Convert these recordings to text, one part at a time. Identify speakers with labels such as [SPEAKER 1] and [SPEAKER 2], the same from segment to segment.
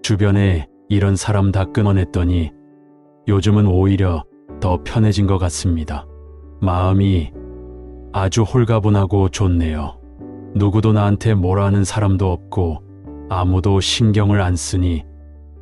[SPEAKER 1] 주변에 이런 사람 다 끊어냈더니 요즘은 오히려 더 편해진 것 같습니다. 마음이 아주 홀가분하고 좋네요. 누구도 나한테 뭐라 하는 사람도 없고 아무도 신경을 안 쓰니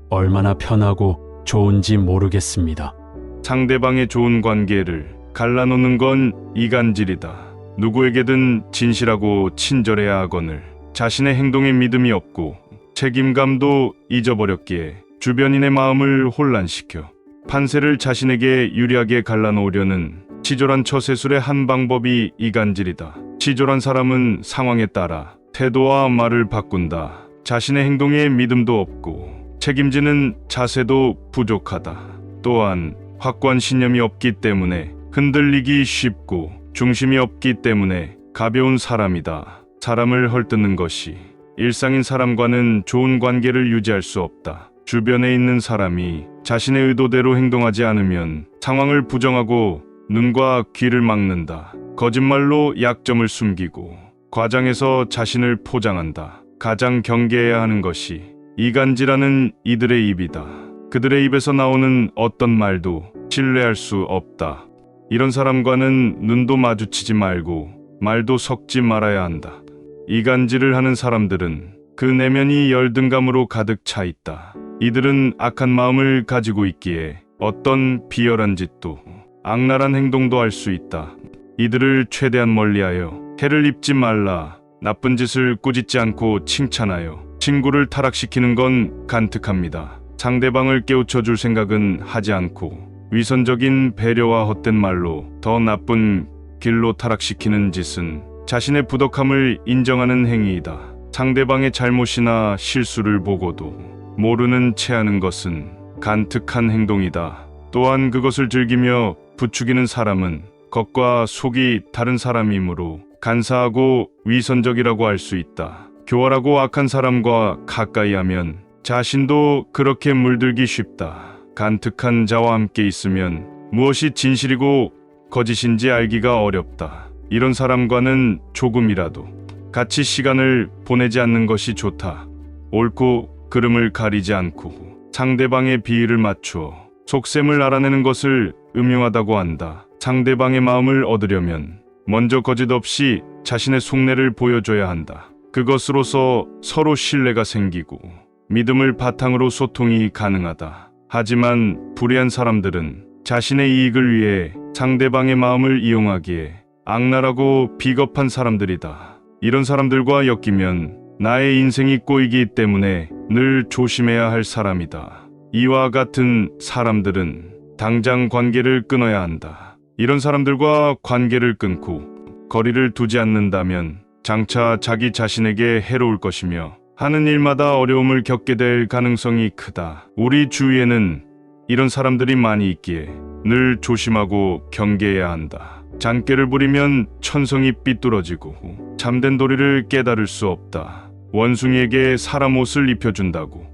[SPEAKER 1] 얼마나 편하고 좋은지 모르겠습니다.
[SPEAKER 2] 상대방의 좋은 관계를 갈라놓는 건 이간질이다. 누구에게든 진실하고 친절해야 하거늘 자신의 행동에 믿음이 없고 책임감도 잊어버렸기에 주변인의 마음을 혼란시켜 판세를 자신에게 유리하게 갈라놓으려는 치졸한 처세술의 한 방법이 이간질이다. 치졸한 사람은 상황에 따라 태도와 말을 바꾼다. 자신의 행동에 믿음도 없고 책임지는 자세도 부족하다. 또한 확고한 신념이 없기 때문에 흔들리기 쉽고 중심이 없기 때문에 가벼운 사람이다. 사람을 헐뜯는 것이 일상인 사람과는 좋은 관계를 유지할 수 없다. 주변에 있는 사람이 자신의 의도대로 행동하지 않으면 상황을 부정하고 눈과 귀를 막는다. 거짓말로 약점을 숨기고 과장해서 자신을 포장한다. 가장 경계해야 하는 것이 이간질하는 이들의 입이다. 그들의 입에서 나오는 어떤 말도 신뢰할 수 없다. 이런 사람과는 눈도 마주치지 말고 말도 섞지 말아야 한다. 이간질을 하는 사람들은 그 내면이 열등감으로 가득 차 있다. 이들은 악한 마음을 가지고 있기에 어떤 비열한 짓도 악랄한 행동도 할 수 있다. 이들을 최대한 멀리하여 해를 입지 말라. 나쁜 짓을 꾸짖지 않고 칭찬하여 친구를 타락시키는 건 간특합니다. 상대방을 깨우쳐줄 생각은 하지 않고 위선적인 배려와 헛된 말로 더 나쁜 길로 타락시키는 짓은 자신의 부덕함을 인정하는 행위이다. 상대방의 잘못이나 실수를 보고도 모르는 채 하는 것은 간특한 행동이다. 또한 그것을 즐기며 부추기는 사람은 겉과 속이 다른 사람이므로 간사하고 위선적이라고 할 수 있다. 교활하고 악한 사람과 가까이 하면 자신도 그렇게 물들기 쉽다. 간특한 자와 함께 있으면 무엇이 진실이고 거짓인지 알기가 어렵다. 이런 사람과는 조금이라도 같이 시간을 보내지 않는 것이 좋다. 옳고 그름을 가리지 않고 상대방의 비위를 맞추어 속셈을 알아내는 것을 음흉하다고 한다. 상대방의 마음을 얻으려면 먼저 거짓 없이 자신의 속내를 보여줘야 한다. 그것으로서 서로 신뢰가 생기고 믿음을 바탕으로 소통이 가능하다. 하지만 불의한 사람들은 자신의 이익을 위해 상대방의 마음을 이용하기에 악랄하고 비겁한 사람들이다. 이런 사람들과 엮이면 나의 인생이 꼬이기 때문에 늘 조심해야 할 사람이다. 이와 같은 사람들은 당장 관계를 끊어야 한다. 이런 사람들과 관계를 끊고 거리를 두지 않는다면 장차 자기 자신에게 해로울 것이며 하는 일마다 어려움을 겪게 될 가능성이 크다. 우리 주위에는 이런 사람들이 많이 있기에 늘 조심하고 경계해야 한다. 잔꾀를 부리면 천성이 삐뚤어지고 참된 도리를 깨달을 수 없다. 원숭이에게 사람 옷을 입혀준다고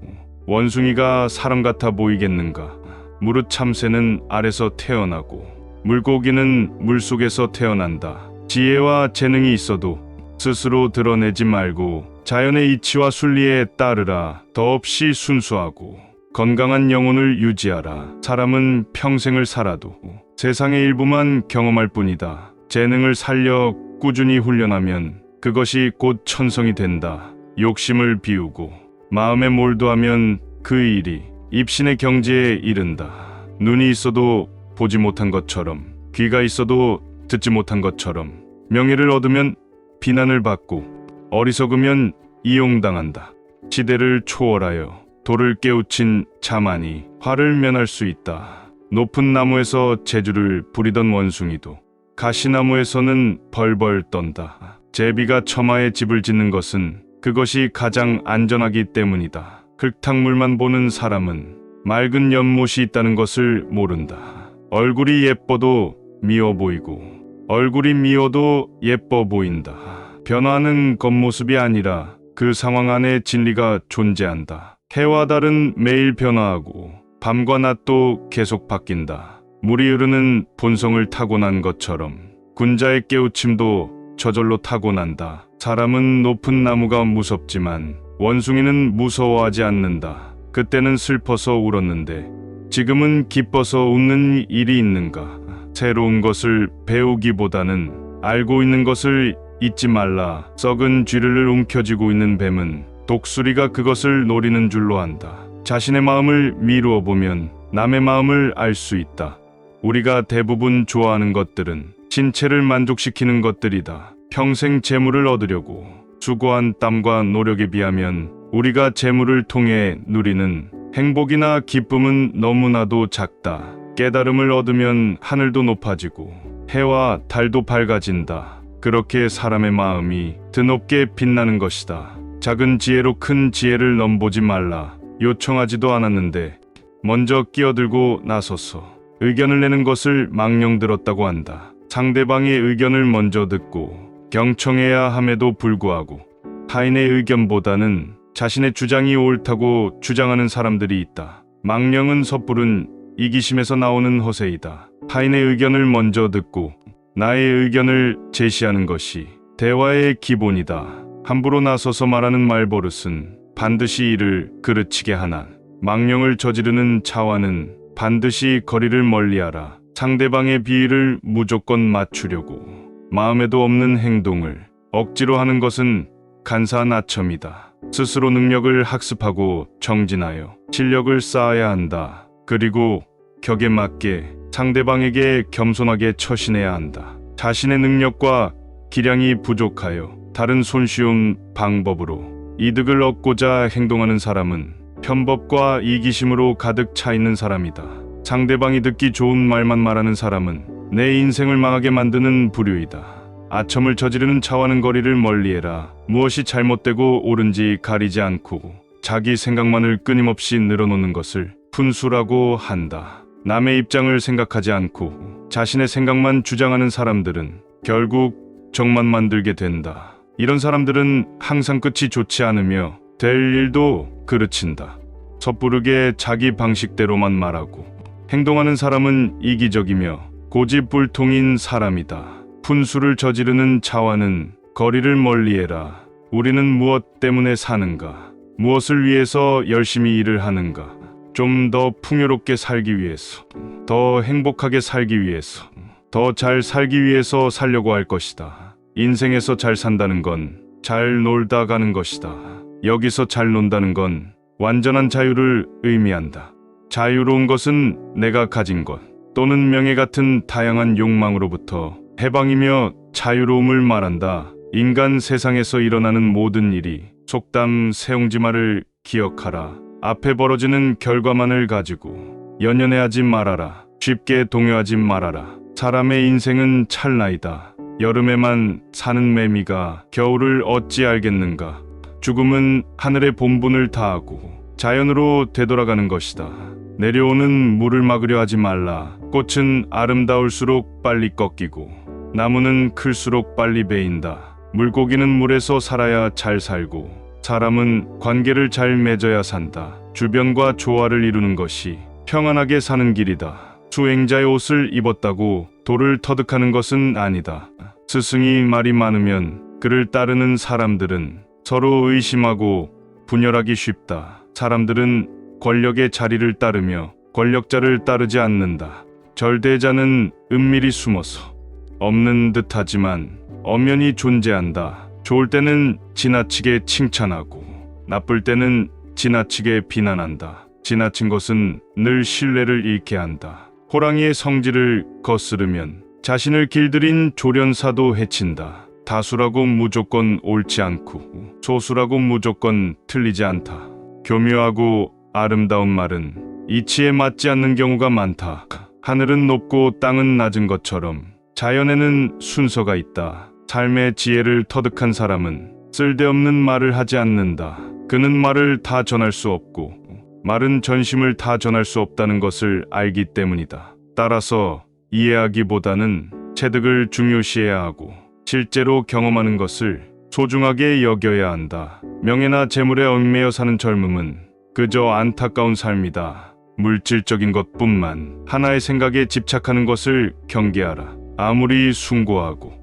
[SPEAKER 2] 원숭이가 사람 같아 보이겠는가? 무릇 참새는 알에서 태어나고 물고기는 물속에서 태어난다. 지혜와 재능이 있어도 스스로 드러내지 말고 자연의 이치와 순리에 따르라. 더없이 순수하고 건강한 영혼을 유지하라. 사람은 평생을 살아도 세상의 일부만 경험할 뿐이다. 재능을 살려 꾸준히 훈련하면 그것이 곧 천성이 된다. 욕심을 비우고 마음에 몰두하면 그 일이 입신의 경지에 이른다. 눈이 있어도 보지 못한 것처럼 귀가 있어도 듣지 못한 것처럼 명예를 얻으면 비난을 받고 어리석으면 이용당한다. 시대를 초월하여 돌을 깨우친 자만이 화를 면할 수 있다. 높은 나무에서 재주를 부리던 원숭이도 가시나무에서는 벌벌 떤다. 제비가 처마에 집을 짓는 것은 그것이 가장 안전하기 때문이다. 흙탕물만 보는 사람은 맑은 연못이 있다는 것을 모른다. 얼굴이 예뻐도 미워 보이고 얼굴이 미워도 예뻐 보인다. 변화하는 겉모습이 아니라 그 상황 안에 진리가 존재한다. 해와 달은 매일 변화하고 밤과 낮도 계속 바뀐다. 물이 흐르는 본성을 타고난 것처럼 군자의 깨우침도 저절로 타고난다. 사람은 높은 나무가 무섭지만 원숭이는 무서워하지 않는다. 그때는 슬퍼서 울었는데 지금은 기뻐서 웃는 일이 있는가? 새로운 것을 배우기보다는 알고 있는 것을 잊지 말라. 썩은 쥐를 움켜쥐고 있는 뱀은 독수리가 그것을 노리는 줄로 안다. 자신의 마음을 미루어 보면 남의 마음을 알 수 있다. 우리가 대부분 좋아하는 것들은 신체를 만족시키는 것들이다. 평생 재물을 얻으려고 수고한 땀과 노력에 비하면 우리가 재물을 통해 누리는 행복이나 기쁨은 너무나도 작다. 깨달음을 얻으면 하늘도 높아지고 해와 달도 밝아진다. 그렇게 사람의 마음이 드높게 빛나는 것이다. 작은 지혜로 큰 지혜를 넘보지 말라. 요청하지도 않았는데 먼저 끼어들고 나서서 의견을 내는 것을 망령 들었다고 한다. 상대방의 의견을 먼저 듣고 경청해야 함에도 불구하고 타인의 의견보다는 자신의 주장이 옳다고 주장하는 사람들이 있다. 망령은 섣부른 이기심에서 나오는 허세이다. 타인의 의견을 먼저 듣고 나의 의견을 제시하는 것이 대화의 기본이다. 함부로 나서서 말하는 말버릇은 반드시 이를 그르치게 하나 망령을 저지르는 자와는 반드시 거리를 멀리하라. 상대방의 비위를 무조건 맞추려고 마음에도 없는 행동을 억지로 하는 것은 간사한 아첨이다. 스스로 능력을 학습하고 정진하여 실력을 쌓아야 한다. 그리고 격에 맞게 상대방에게 겸손하게 처신해야 한다. 자신의 능력과 기량이 부족하여 다른 손쉬운 방법으로 이득을 얻고자 행동하는 사람은 편법과 이기심으로 가득 차 있는 사람이다. 상대방이 듣기 좋은 말만 말하는 사람은 내 인생을 망하게 만드는 부류이다. 아첨을 저지르는 차와는 거리를 멀리해라. 무엇이 잘못되고 옳은지 가리지 않고 자기 생각만을 끊임없이 늘어놓는 것을 푼수라고 한다. 남의 입장을 생각하지 않고 자신의 생각만 주장하는 사람들은 결국 적만 만들게 된다. 이런 사람들은 항상 끝이 좋지 않으며 될 일도 그르친다. 섣부르게 자기 방식대로만 말하고 행동하는 사람은 이기적이며 고집불통인 사람이다. 푼수를 저지르는 자와는 거리를 멀리해라. 우리는 무엇 때문에 사는가? 무엇을 위해서 열심히 일을 하는가? 좀 더 풍요롭게 살기 위해서, 더 행복하게 살기 위해서, 더 잘 살기 위해서 살려고 할 것이다. 인생에서 잘 산다는 건 잘 놀다 가는 것이다. 여기서 잘 논다는 건 완전한 자유를 의미한다. 자유로운 것은 내가 가진 것 또는 명예 같은 다양한 욕망으로부터 해방이며 자유로움을 말한다. 인간 세상에서 일어나는 모든 일이 속담 세옹지마를 기억하라. 앞에 벌어지는 결과만을 가지고 연연해하지 말아라. 쉽게 동요하지 말아라. 사람의 인생은 찰나이다. 여름에만 사는 매미가 겨울을 어찌 알겠는가. 죽음은 하늘의 본분을 다하고 자연으로 되돌아가는 것이다. 내려오는 물을 막으려 하지 말라. 꽃은 아름다울수록 빨리 꺾이고 나무는 클수록 빨리 베인다. 물고기는 물에서 살아야 잘 살고 사람은 관계를 잘 맺어야 산다. 주변과 조화를 이루는 것이 평안하게 사는 길이다. 수행자의 옷을 입었다고 돌을 터득하는 것은 아니다. 스승이 말이 많으면 그를 따르는 사람들은 서로 의심하고 분열하기 쉽다. 사람들은 권력의 자리를 따르며 권력자를 따르지 않는다. 절대자는 은밀히 숨어서 없는 듯하지만 엄연히 존재한다. 좋을 때는 지나치게 칭찬하고 나쁠 때는 지나치게 비난한다. 지나친 것은 늘 신뢰를 잃게 한다. 호랑이의 성질을 거스르면 자신을 길들인 조련사도 해친다. 다수라고 무조건 옳지 않고 소수라고 무조건 틀리지 않다. 교묘하고 아름다운 말은 이치에 맞지 않는 경우가 많다. 하늘은 높고 땅은 낮은 것처럼 자연에는 순서가 있다. 삶의 지혜를 터득한 사람은 쓸데없는 말을 하지 않는다. 그는 말을 다 전할 수 없고 말은 전심을 다 전할 수 없다는 것을 알기 때문이다. 따라서 이해하기보다는 체득을 중요시해야 하고 실제로 경험하는 것을 소중하게 여겨야 한다. 명예나 재물에 얽매여 사는 젊음은 그저 안타까운 삶이다. 물질적인 것뿐만 하나의 생각에 집착하는 것을 경계하라. 아무리 숭고하고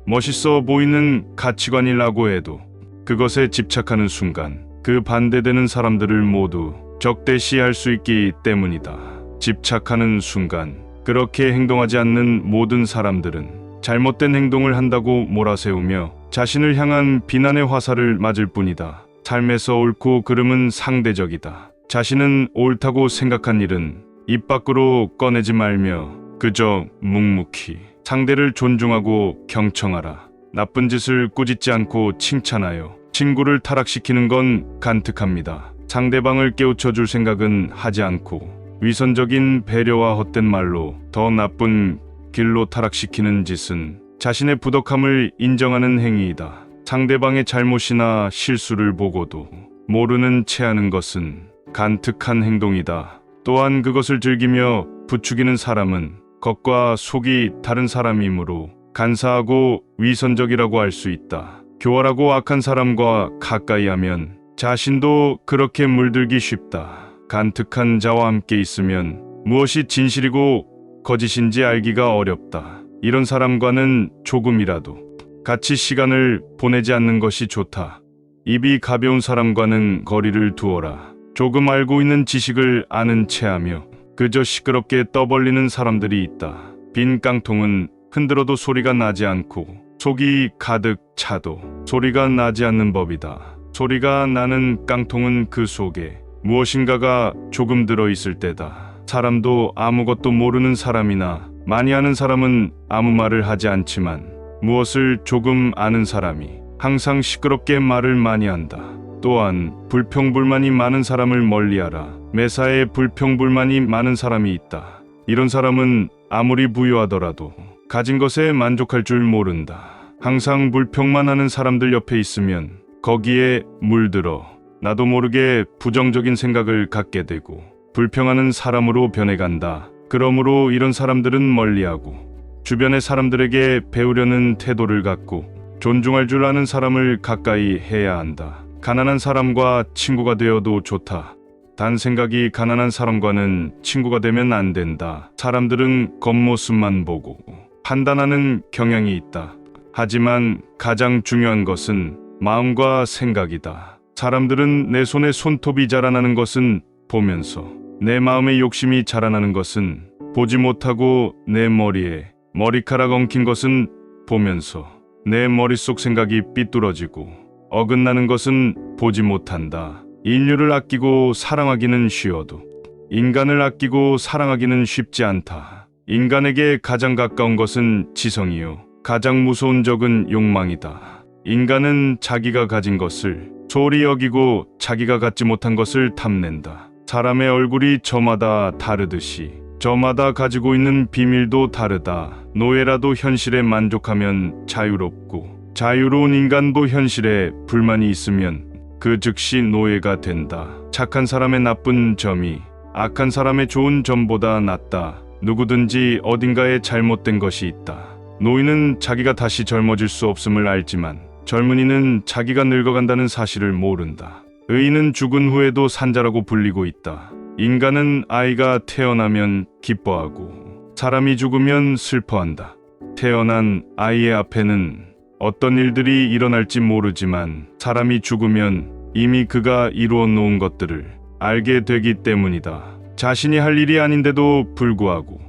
[SPEAKER 2] 멋있어 보이는 가치관이라고 해도 그것에 집착하는 순간 그 반대되는 사람들을 모두 적대시할 수 있기 때문이다. 집착하는 순간 그렇게 행동하지 않는 모든 사람들은 잘못된 행동을 한다고 몰아세우며 자신을 향한 비난의 화살을 맞을 뿐이다. 삶에서 옳고 그름은 상대적이다. 자신은 옳다고 생각한 일은 입 밖으로 꺼내지 말며 그저 묵묵히 상대를 존중하고 경청하라. 나쁜 짓을 꾸짖지 않고 칭찬하여 친구를 타락시키는 건 간특합니다. 상대방을 깨우쳐 줄 생각은 하지 않고 위선적인 배려와 헛된 말로 더 나쁜 길로 타락시키는 짓은 자신의 부덕함을 인정하는 행위이다. 상대방의 잘못이나 실수를 보고도 모르는 채 하는 것은 간특한 행동이다. 또한 그것을 즐기며 부추기는 사람은 겉과 속이 다른 사람이므로 간사하고 위선적이라고 할 수 있다. 교활하고 악한 사람과 가까이 하면 자신도 그렇게 물들기 쉽다. 간특한 자와 함께 있으면 무엇이 진실이고 거짓인지 알기가 어렵다. 이런 사람과는 조금이라도 같이 시간을 보내지 않는 것이 좋다. 입이 가벼운 사람과는 거리를 두어라. 조금 알고 있는 지식을 아는 체하며 그저 시끄럽게 떠벌리는 사람들이 있다. 빈 깡통은 흔들어도 소리가 나지 않고 속이 가득 차도 소리가 나지 않는 법이다. 소리가 나는 깡통은 그 속에 무엇인가가 조금 들어있을 때다. 사람도 아무것도 모르는 사람이나 많이 아는 사람은 아무 말을 하지 않지만 무엇을 조금 아는 사람이 항상 시끄럽게 말을 많이 한다. 또한 불평불만이 많은 사람을 멀리하라. 매사에 불평불만이 많은 사람이 있다. 이런 사람은 아무리 부유하더라도 가진 것에 만족할 줄 모른다. 항상 불평만 하는 사람들 옆에 있으면 거기에 물들어 나도 모르게 부정적인 생각을 갖게 되고 불평하는 사람으로 변해간다. 그러므로 이런 사람들은 멀리하고 주변의 사람들에게 배우려는 태도를 갖고 존중할 줄 아는 사람을 가까이 해야 한다. 가난한 사람과 친구가 되어도 좋다. 단 생각이 가난한 사람과는 친구가 되면 안 된다. 사람들은 겉모습만 보고 판단하는 경향이 있다. 하지만 가장 중요한 것은 마음과 생각이다. 사람들은 내 손에 손톱이 자라나는 것은 보면서 내 마음의 욕심이 자라나는 것은 보지 못하고 내 머리에 머리카락 엉킨 것은 보면서 내 머릿속 생각이 삐뚤어지고 어긋나는 것은 보지 못한다. 인류를 아끼고 사랑하기는 쉬워도 인간을 아끼고 사랑하기는 쉽지 않다. 인간에게 가장 가까운 것은 지성이요. 가장 무서운 적은 욕망이다. 인간은 자기가 가진 것을 소홀히 여기고 자기가 갖지 못한 것을 탐낸다. 사람의 얼굴이 저마다 다르듯이 저마다 가지고 있는 비밀도 다르다. 노예라도 현실에 만족하면 자유롭고 자유로운 인간도 현실에 불만이 있으면 그 즉시 노예가 된다. 착한 사람의 나쁜 점이 악한 사람의 좋은 점보다 낫다. 누구든지 어딘가에 잘못된 것이 있다. 노인은 자기가 다시 젊어질 수 없음을 알지만 젊은이는 자기가 늙어간다는 사실을 모른다. 의인은 죽은 후에도 산자라고 불리고 있다. 인간은 아이가 태어나면 기뻐하고 사람이 죽으면 슬퍼한다. 태어난 아이의 앞에는 어떤 일들이 일어날지 모르지만 사람이 죽으면 이미 그가 이루어 놓은 것들을 알게 되기 때문이다. 자신이 할 일이 아닌데도 불구하고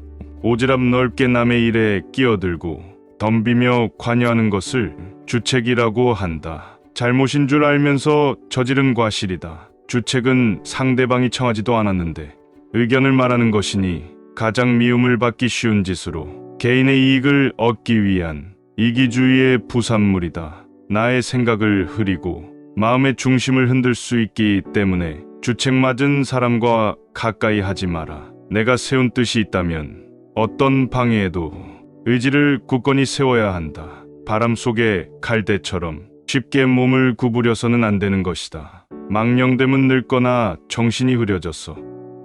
[SPEAKER 2] 오지랖 넓게 남의 일에 끼어들고 덤비며 관여하는 것을 주책이라고 한다. 잘못인 줄 알면서 저지른 과실이다. 주책은 상대방이 청하지도 않았는데 의견을 말하는 것이니 가장 미움을 받기 쉬운 짓으로 개인의 이익을 얻기 위한 이기주의의 부산물이다. 나의 생각을 흐리고 마음의 중심을 흔들 수 있기 때문에 주책맞은 사람과 가까이 하지 마라. 내가 세운 뜻이 있다면 어떤 방해에도 의지를 굳건히 세워야 한다. 바람 속의 갈대처럼 쉽게 몸을 구부려서는 안 되는 것이다. 망령됨은 늙거나 정신이 흐려져서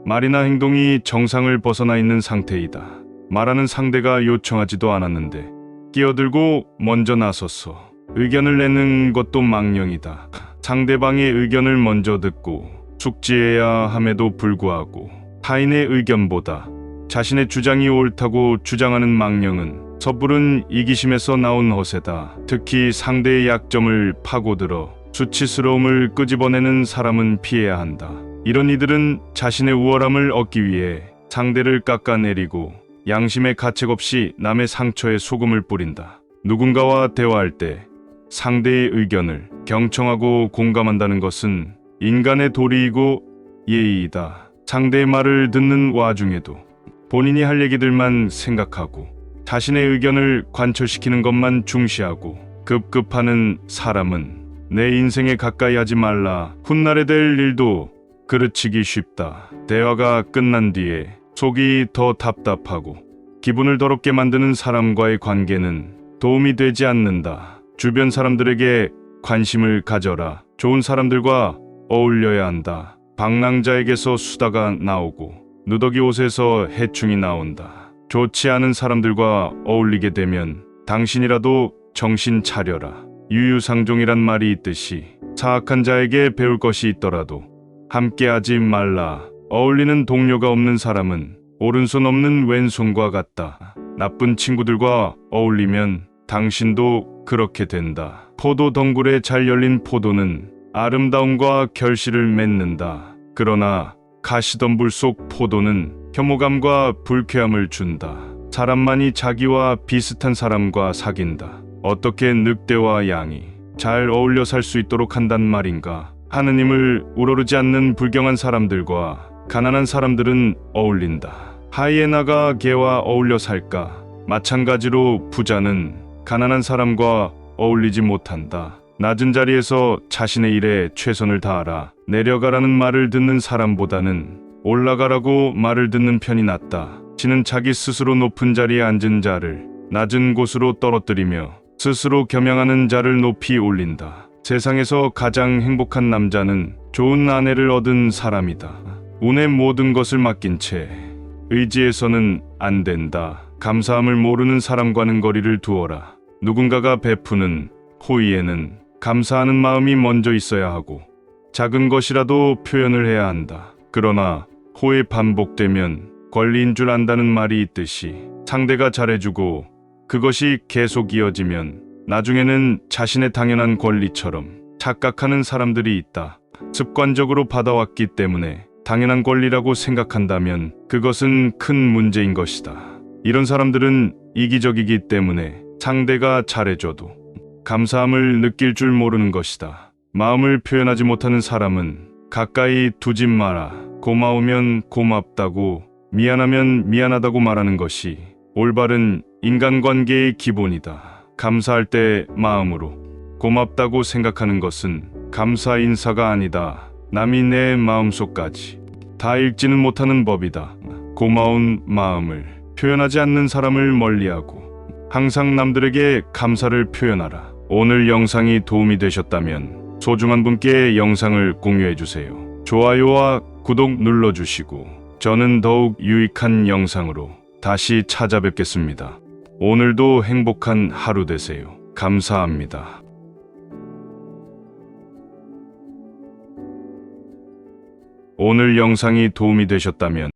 [SPEAKER 2] 말이나 행동이 정상을 벗어나 있는 상태이다. 말하는 상대가 요청하지도 않았는데 끼어들고 먼저 나서서 의견을 내는 것도 망령이다. 상대방의 의견을 먼저 듣고 숙지해야 함에도 불구하고 타인의 의견보다 자신의 주장이 옳다고 주장하는 망령은 섣부른 이기심에서 나온 허세다. 특히 상대의 약점을 파고들어 수치스러움을 끄집어내는 사람은 피해야 한다. 이런 이들은 자신의 우월함을 얻기 위해 상대를 깎아내리고 양심의 가책 없이 남의 상처에 소금을 뿌린다. 누군가와 대화할 때 상대의 의견을 경청하고 공감한다는 것은 인간의 도리이고 예의이다. 상대의 말을 듣는 와중에도 본인이 할 얘기들만 생각하고 자신의 의견을 관철시키는 것만 중시하고 급급하는 사람은 내 인생에 가까이 하지 말라. 훗날에 될 일도 그르치기 쉽다. 대화가 끝난 뒤에 속이 더 답답하고 기분을 더럽게 만드는 사람과의 관계는 도움이 되지 않는다. 주변 사람들에게 관심을 가져라. 좋은 사람들과 어울려야 한다. 방랑자에게서 수다가 나오고 누더기 옷에서 해충이 나온다. 좋지 않은 사람들과 어울리게 되면 당신이라도 정신 차려라. 유유상종이란 말이 있듯이 사악한 자에게 배울 것이 있더라도 함께하지 말라. 어울리는 동료가 없는 사람은 오른손 없는 왼손과 같다. 나쁜 친구들과 어울리면 당신도 그렇게 된다. 포도 덩굴에 잘 열린 포도는 아름다움과 결실을 맺는다. 그러나 가시덤불 속 포도는 혐오감과 불쾌함을 준다. 사람만이 자기와 비슷한 사람과 사귄다. 어떻게 늑대와 양이 잘 어울려 살 수 있도록 한단 말인가? 하느님을 우러르지 않는 불경한 사람들과 가난한 사람들은 어울린다. 하이에나가 개와 어울려 살까? 마찬가지로 부자는 가난한 사람과 어울리지 못한다. 낮은 자리에서 자신의 일에 최선을 다하라. 내려가라는 말을 듣는 사람보다는 올라가라고 말을 듣는 편이 낫다. 지는 자기 스스로 높은 자리에 앉은 자를 낮은 곳으로 떨어뜨리며 스스로 겸양하는 자를 높이 올린다. 세상에서 가장 행복한 남자는 좋은 아내를 얻은 사람이다. 운의 모든 것을 맡긴 채 의지해서는 안 된다. 감사함을 모르는 사람과는 거리를 두어라. 누군가가 베푸는 호의에는 감사하는 마음이 먼저 있어야 하고 작은 것이라도 표현을 해야 한다. 그러나 호의 반복되면 권리인 줄 안다는 말이 있듯이 상대가 잘해주고 그것이 계속 이어지면 나중에는 자신의 당연한 권리처럼 착각하는 사람들이 있다. 습관적으로 받아왔기 때문에 당연한 권리라고 생각한다면 그것은 큰 문제인 것이다. 이런 사람들은 이기적이기 때문에 상대가 잘해줘도 감사함을 느낄 줄 모르는 것이다. 마음을 표현하지 못하는 사람은 가까이 두지 마라. 고마우면 고맙다고, 미안하면 미안하다고 말하는 것이 올바른 인간관계의 기본이다. 감사할 때 마음으로 고맙다고 생각하는 것은 감사 인사가 아니다. 남이 내 마음속까지 다 읽지는 못하는 법이다. 고마운 마음을 표현하지 않는 사람을 멀리하고 항상 남들에게 감사를 표현하라. 오늘 영상이 도움이 되셨다면 소중한 분께 영상을 공유해 주세요. 좋아요와 구독 눌러주시고 저는 더욱 유익한 영상으로 다시 찾아뵙겠습니다. 오늘도 행복한 하루 되세요. 감사합니다. 오늘 영상이 도움이 되셨다면